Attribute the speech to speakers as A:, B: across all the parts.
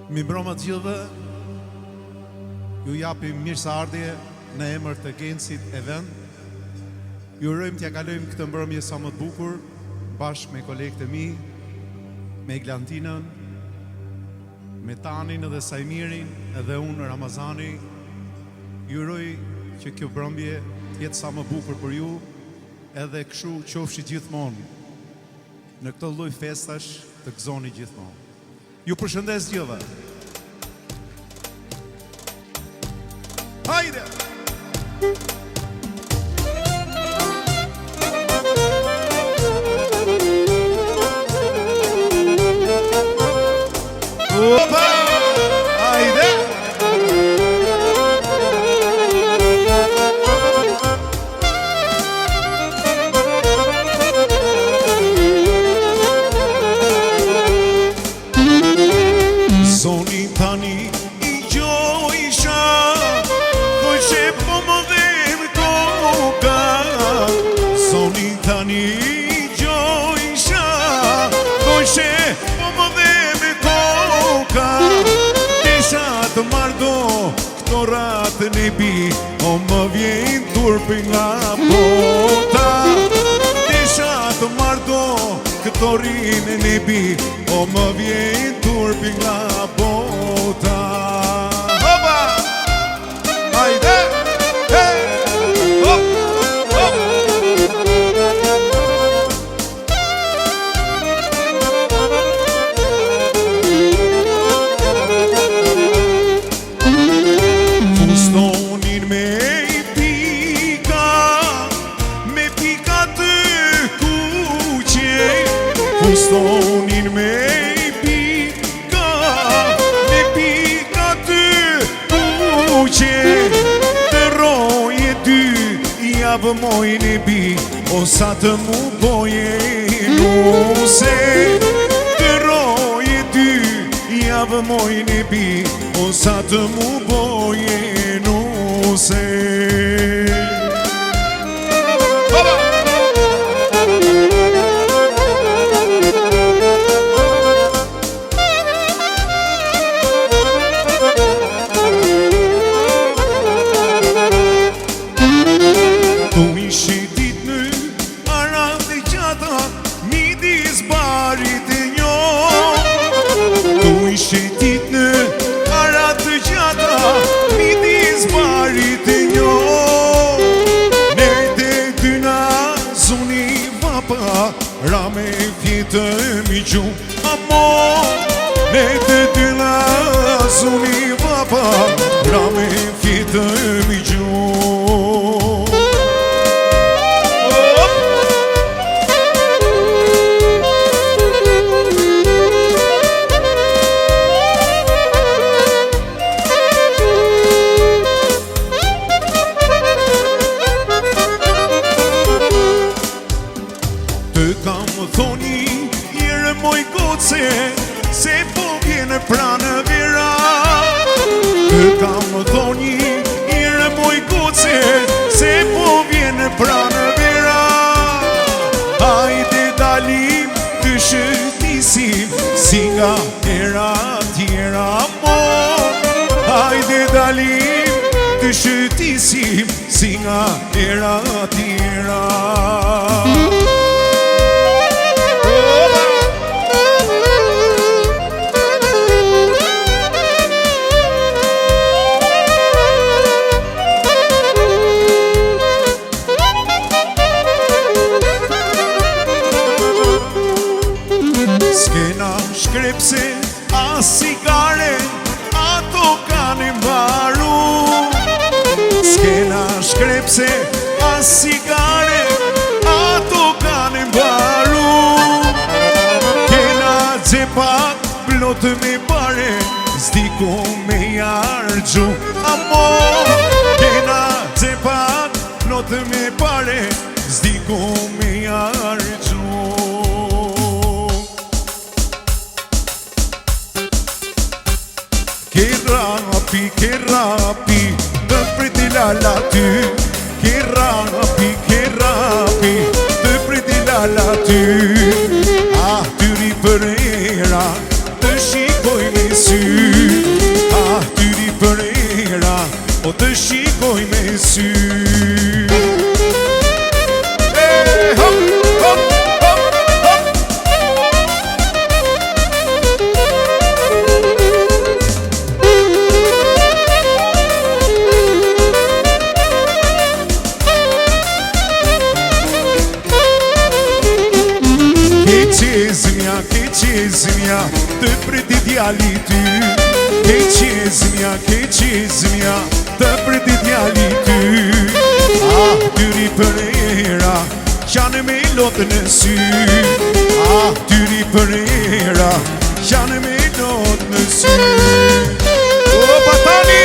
A: Mi mbroma të gjithëve, ju japim mirëseardhje në emër të Agencit Event. Ju urojmë t'ja kalojmë këtë mbrëmje sa më të bukur, bashkë me kolegët e mi, me Eglantinën, me Tanin edhe Sajmirin, edhe unë Ramazani. Ju uroj që kjo mbrëmje t'jetë sa më bukur për ju, edhe kështu qofshi gjithmonë. Në këtë lloj festash të gëzoni gjithmonë. Ju përshëndes gjithëve. Hajde! Opa! Hajde! Zoni tani I gjojsha, kojshe po më dhem koka. Zoni tani I gjojsha, kojshe po më dhem koka. Desha të mardo këto ratë në bi, o më vjen turpi nga bota. Desha të mardo këto rinë në bi, o më vjen turpi nga bota. Hopa! Hajde! Hey! Hop! Hop! Fustonin me pika të kuqe. Fustonin me të roje dy, javë mojnë e bi, o sa të mu boje nuse. Të roje dy, javë mojnë e bi, o sa të mu boje nuse. Rame fjetë mi gjumë, amor. Ne të dyna zuni vapa, rame fjetë mi gjumë. Thoni, jere moj goce, se po vjene pranë vera. Të kam thoni, jere moj goce, se po vjene pranë vera. Hajde dalim të shëtisim, si nga era tjera amor. Hajde dalim të shëtisim, si nga era tjera. Skena shkrepse, a sigare, ato kanë mbaru. Skena shkrepse, a sigare, ato kanë mbaru. Kena gjepat, plot me pare, s'diko me jargju, amor. Kena gjepat, plot me pare, s'diko me jargju. Che rapi, të priti lala ty. Che rapi, të priti lala ty. Ah, ty ri për era, të shikoj me sy.
B: të shikoj me sy. Qezmja, të priti djali ty. Qezmja, të priti djali ty. Tyri për era, qanë me lotë në sy. Tyri për era, qanë me lotë në sy. O patani!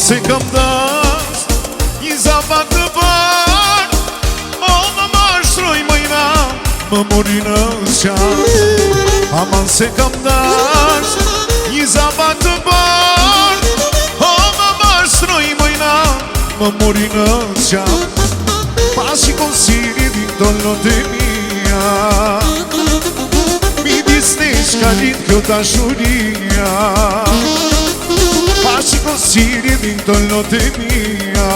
B: Se kam dash një zapak të par, o më mashtroj mëjna, më mori në qas. Aman se kam dash një zapak të par, o më mashtroj mëjna, më mori në qas. Pas i konsirit i këto lote mia, midis ne shkalit kjo dashuria. Shiko si rjedhin të lotë e mia,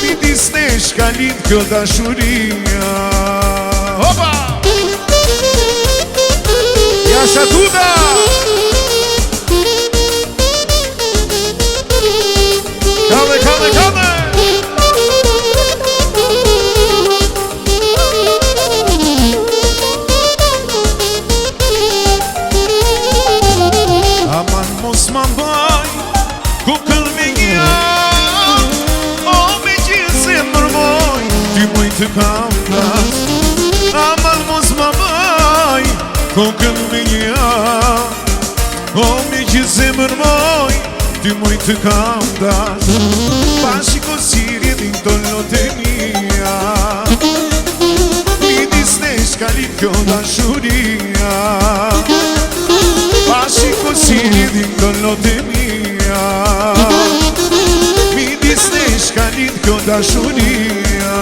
B: midis nesh ka lind kjo dashuria. Opa! Jasha Duda! Kame, kame, kame! Aman mos ma mbaj kokën me një, o me gjithë se mërmoj, ty moj të kam plas. Aman mos ma mbaj kokën me një, o me gjithë se mërmoj, ty moj të kam plas. Pa shiko si rjedhin të lotë e mia, midis nesh ka lind kjo dashuria. Pa shiko si rjedhin të lotë e mia, midis nesh ka lind kjo dashuria.